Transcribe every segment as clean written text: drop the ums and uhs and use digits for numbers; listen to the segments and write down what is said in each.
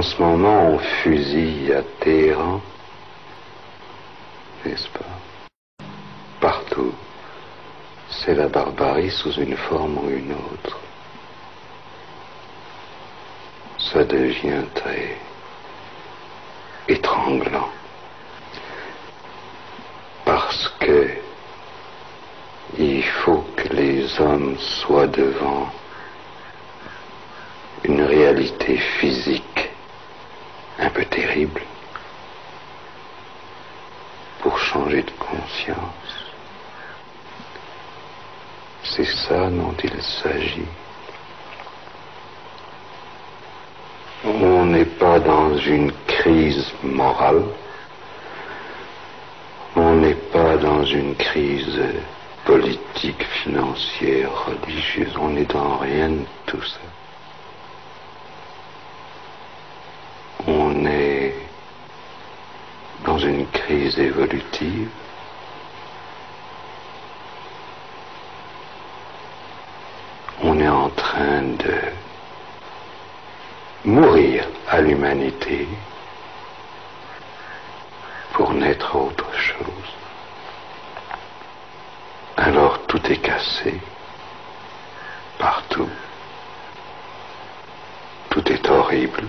En ce moment, on fusille à Téhéran, n'est-ce pas? Partout, c'est la barbarie sous une forme ou une autre. Ça devient très étranglant. Parce que il faut que les hommes soient devant une réalité physique un peu terrible pour changer de conscience. C'est ça dont il s'agit. On n'est pas dans une crise morale, on n'est pas dans une crise politique, financière, religieuse, on n'est dans rien de tout ça. On est dans une crise évolutive. On est en train de mourir à l'humanité pour naître à autre chose. Alors tout est cassé, partout. Tout est horrible,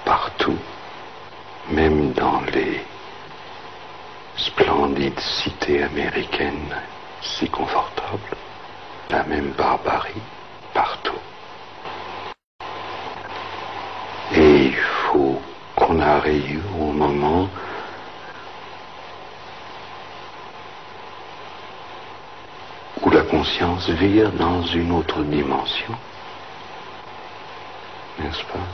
partout. Même dans les splendides cités américaines, si confortables, la même barbarie, partout. Et il faut qu'on arrive au moment où la conscience vire dans une autre dimension, n'est-ce pas?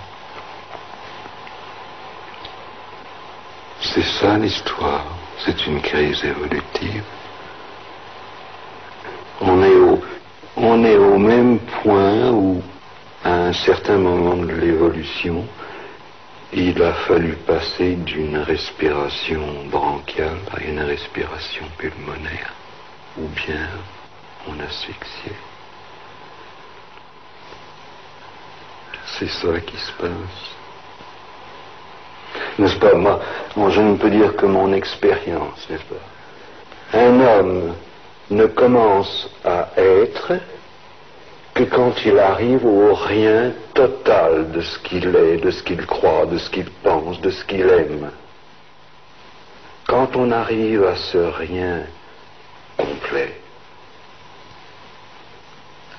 C'est ça l'histoire, c'est une crise évolutive. On est au même point où, à un certain moment de l'évolution, il a fallu passer d'une respiration bronchiale à une respiration pulmonaire, ou bien on asphyxiait. C'est ça qui se passe. N'est-ce pas? Moi, je ne peux dire que mon expérience, n'est-ce pas? Un homme ne commence à être que quand il arrive au rien total de ce qu'il est, de ce qu'il croit, de ce qu'il pense, de ce qu'il aime. Quand on arrive à ce rien complet,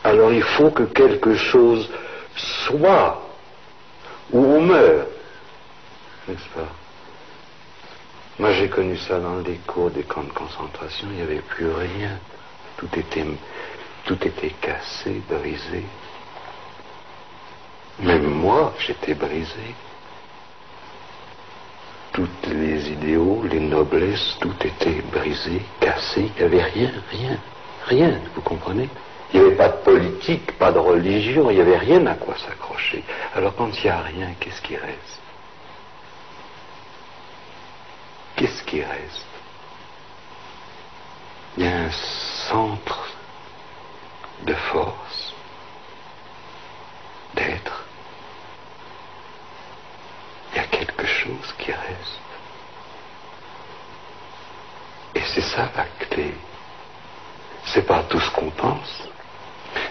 alors il faut que quelque chose soit, ou on meurt, n'est-ce pas? Moi j'ai connu ça dans les cours des camps de concentration, il n'y avait plus rien, tout était cassé, brisé. Même moi, j'étais brisé. Tous les idéaux, les noblesses, tout était brisé, cassé. Il n'y avait rien, vous comprenez? Il n'y avait pas de politique, pas de religion, il n'y avait rien à quoi s'accrocher. Alors quand il n'y a rien, qu'est-ce qui reste? Qu'est-ce qui reste? Il y a un centre de force, d'être. Il y a quelque chose qui reste. Et c'est ça la clé. C'est pas tout ce qu'on pense,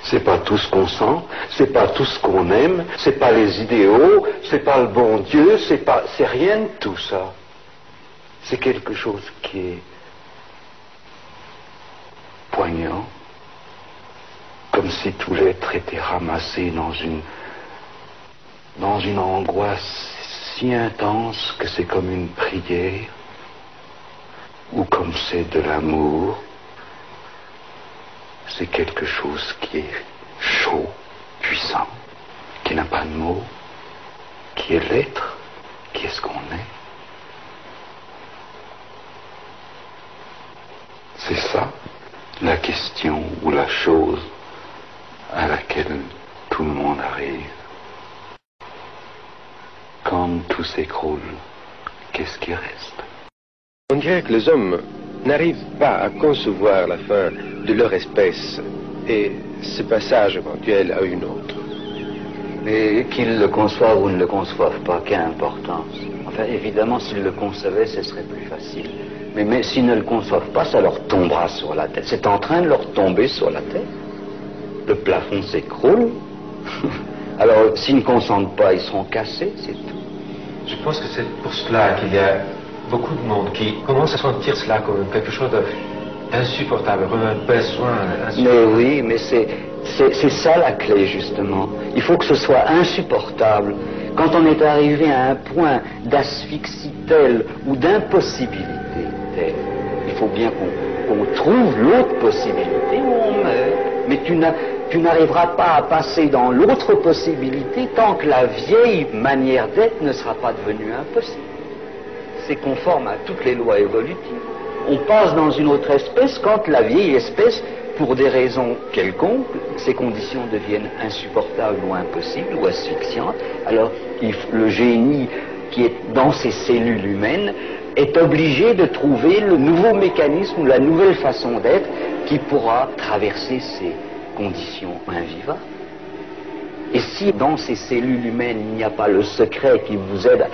c'est pas tout ce qu'on sent, c'est pas tout ce qu'on aime, c'est pas les idéaux, c'est pas le bon Dieu, c'est rien de tout ça. C'est quelque chose qui est poignant, comme si tout l'être était ramassé dans une angoisse si intense que c'est comme une prière, ou comme c'est de l'amour. C'est quelque chose qui est chaud, puissant, qui n'a pas de mots, qui est l'être, qui est ce qu'on est. C'est ça, la question ou la chose à laquelle tout le monde arrive. Quand tout s'écroule, qu'est-ce qui reste? On dirait que les hommes n'arrivent pas à concevoir la fin de leur espèce et ce passage éventuel à une autre. Mais qu'ils le conçoivent ou ne le conçoivent pas, quelle importance. Enfin, évidemment, s'ils le concevaient, ce serait plus facile. Mais s'ils ne le conçoivent pas, ça leur tombera sur la tête. C'est en train de leur tomber sur la tête. Le plafond s'écroule. Alors, s'ils ne consentent pas, ils seront cassés, c'est tout. Je pense que c'est pour cela qu'il y a beaucoup de monde qui commence à sentir cela comme quelque chose d'insupportable, comme un besoin insupportable. Mais oui, mais c'est ça la clé, justement. Il faut que ce soit insupportable. Quand on est arrivé à un point d'asphyxie tel ou d'impossibilité telle, il faut bien qu'on trouve l'autre possibilité où on meurt. Mais tu n'arriveras pas à passer dans l'autre possibilité tant que la vieille manière d'être ne sera pas devenue impossible. C'est conforme à toutes les lois évolutives. On passe dans une autre espèce quand la vieille espèce, pour des raisons quelconques, ces conditions deviennent insupportables ou impossibles ou asphyxiantes. Alors le génie qui est dans ces cellules humaines est obligé de trouver le nouveau mécanisme ou la nouvelle façon d'être qui pourra traverser ces conditions invivables. Et si dans ces cellules humaines il n'y a pas le secret qui vous aide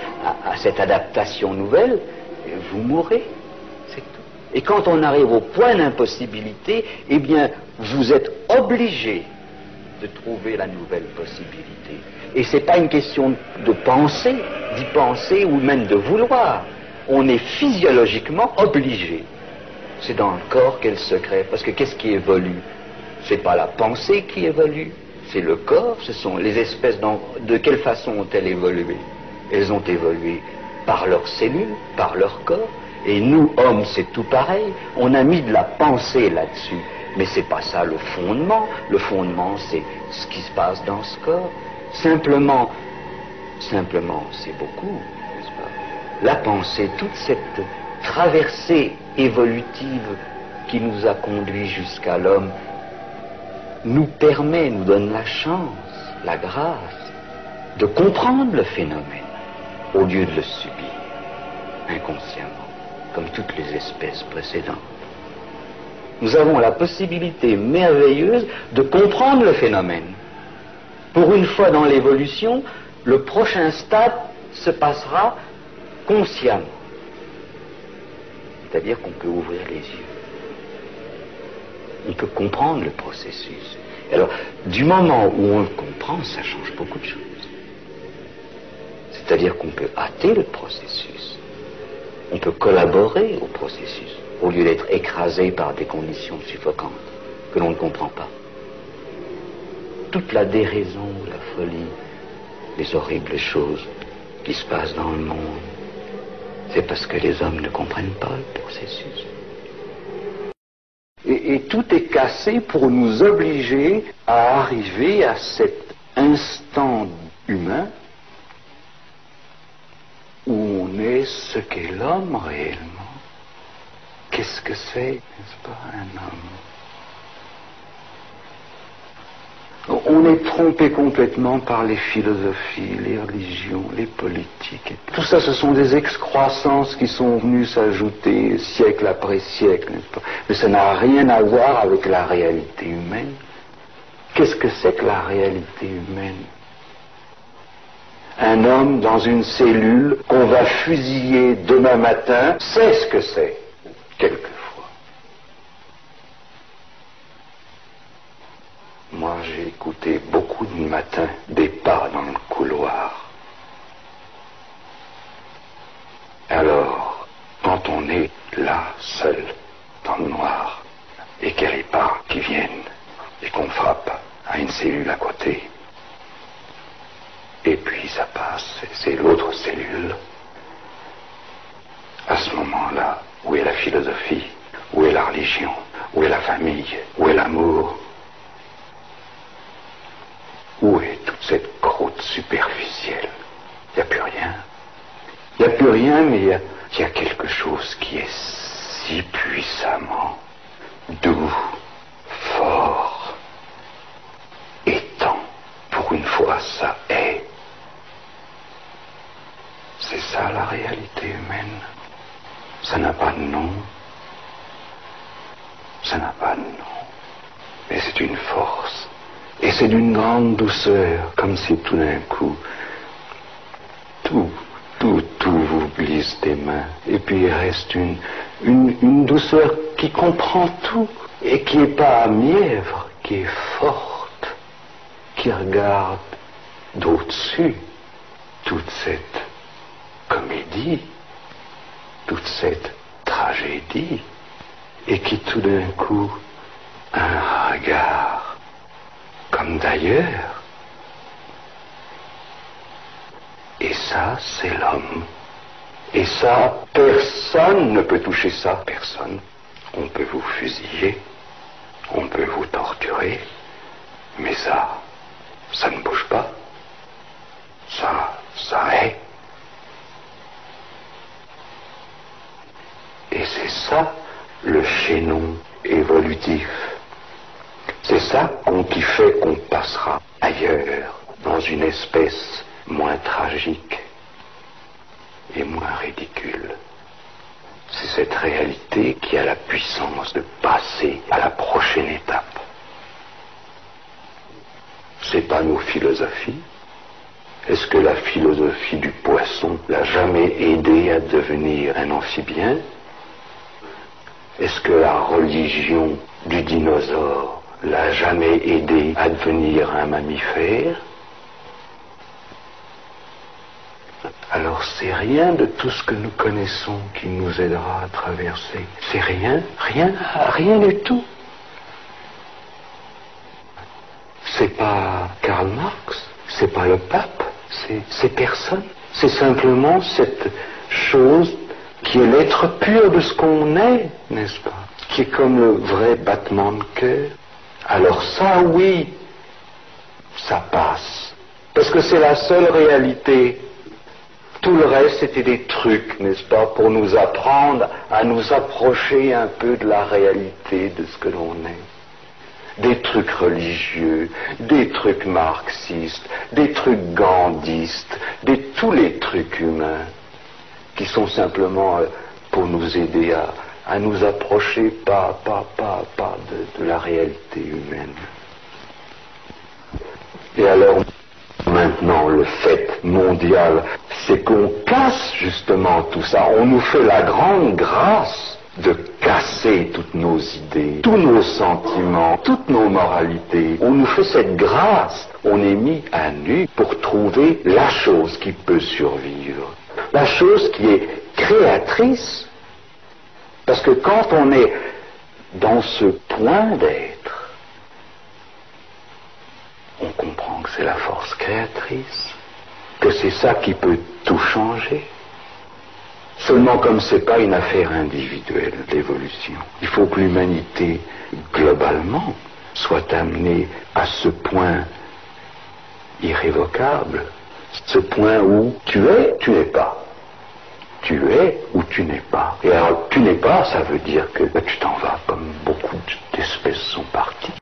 à cette adaptation nouvelle, vous mourrez, c'est tout. Et quand on arrive au point d'impossibilité, eh bien, vous êtes obligé de trouver la nouvelle possibilité. Et c'est pas une question de penser, d'y penser ou même de vouloir. On est physiologiquement obligé. C'est dans le corps qu'est le secret. Parce que qu'est-ce qui évolue? C'est pas la pensée qui évolue, c'est le corps. Ce sont les espèces. De quelle façon ont-elles évolué? Elles ont évolué par leurs cellules, par leur corps. Et nous, hommes, c'est tout pareil. On a mis de la pensée là-dessus. Mais c'est pas ça le fondement. Le fondement, c'est ce qui se passe dans ce corps. Simplement, c'est beaucoup, n'est-ce pas? La pensée, toute cette traversée évolutive qui nous a conduits jusqu'à l'homme, nous permet, nous donne la chance, la grâce de comprendre le phénomène au lieu de le subir inconsciemment, comme toutes les espèces précédentes. Nous avons la possibilité merveilleuse de comprendre le phénomène. Pour une fois dans l'évolution, le prochain stade se passera consciemment. C'est-à-dire qu'on peut ouvrir les yeux. On peut comprendre le processus. Alors, du moment où on le comprend, ça change beaucoup de choses. C'est-à-dire qu'on peut hâter le processus. On peut collaborer au processus, au lieu d'être écrasé par des conditions suffocantes que l'on ne comprend pas. Toute la déraison, la folie, les horribles choses qui se passent dans le monde, c'est parce que les hommes ne comprennent pas le processus. Et tout est cassé pour nous obliger à arriver à cet instant humain où on est ce qu'est l'homme réellement. Qu'est-ce que c'est, n'est-ce pas, un homme? On est trompé complètement par les philosophies, les religions, les politiques. Tout ça, ce sont des excroissances qui sont venues s'ajouter siècle après siècle, n'est-ce pas? Mais ça n'a rien à voir avec la réalité humaine. Qu'est-ce que c'est que la réalité humaine? Un homme dans une cellule qu'on va fusiller demain matin, c'est ce que c'est, quelquefois. Moi, j'ai écouté beaucoup de matins des pas dans le couloir. Alors, quand on est là, seul, dans le noir, et qu'il y a les pas qui viennent, et qu'on frappe à une cellule à côté, et puis ça passe, c'est l'autre cellule. À ce moment-là, où est la philosophie? Où est la religion? Où est la famille? Où est l'amour? Où est toute cette croûte superficielle? Il n'y a plus rien. Il n'y a plus rien, mais il y a quelque chose qui est si puissamment doux, fort, étant. Pour une fois, ça est. C'est ça la réalité humaine. Ça n'a pas de nom. Ça n'a pas de nom. Mais c'est une force Et c'est d'une grande douceur, comme si tout d'un coup, tout vous glisse des mains. Et puis il reste une douceur qui comprend tout et qui n'est pas mièvre, qui est forte, qui regarde d'au-dessus toute cette comédie, toute cette tragédie, et qui tout d'un coup a un regard comme d'ailleurs. Et ça, c'est l'homme. Et ça, personne ne peut toucher ça. Personne. On peut vous fusiller, on peut vous torturer, mais ça ne bouge pas. Ça est. Et c'est ça, le chaînon évolutif. C'est ça qui fait qu'on passera ailleurs, dans une espèce moins tragique et moins ridicule. C'est cette réalité qui a la puissance de passer à la prochaine étape. C'est pas nos philosophies. Est-ce que la philosophie du poisson l'a jamais aidé à devenir un amphibien? Est-ce que la religion du dinosaure l'a jamais aidé à devenir un mammifère? Alors c'est rien de tout ce que nous connaissons qui nous aidera à traverser. C'est rien du tout. C'est pas Karl Marx, c'est pas le pape, c'est personne. C'est simplement cette chose qui est l'être pur de ce qu'on est, n'est-ce pas? Qui est comme le vrai battement de cœur. Alors ça, oui, ça passe. Parce que c'est la seule réalité. Tout le reste, c'était des trucs, n'est-ce pas, pour nous apprendre à nous approcher un peu de la réalité de ce que l'on est. Des trucs religieux, des trucs marxistes, des trucs gandhistes, tous les trucs humains qui sont simplement pour nous aider à nous approcher pas de la réalité humaine. Et alors, maintenant, le fait mondial, c'est qu'on casse justement tout ça. On nous fait la grande grâce de casser toutes nos idées, tous nos sentiments, toutes nos moralités. On nous fait cette grâce. On est mis à nu pour trouver la chose qui peut survivre. La chose qui est créatrice. Parce que quand on est dans ce point d'être, on comprend que c'est la force créatrice, que c'est ça qui peut tout changer. Seulement comme c'est pas une affaire individuelle, l'évolution, il faut que l'humanité, globalement, soit amenée à ce point irrévocable, ce point où tu es, tu n'es pas. Tu es ou tu n'es pas. Et alors, tu n'es pas, ça veut dire que tu t'en vas, comme beaucoup d'espèces sont parties.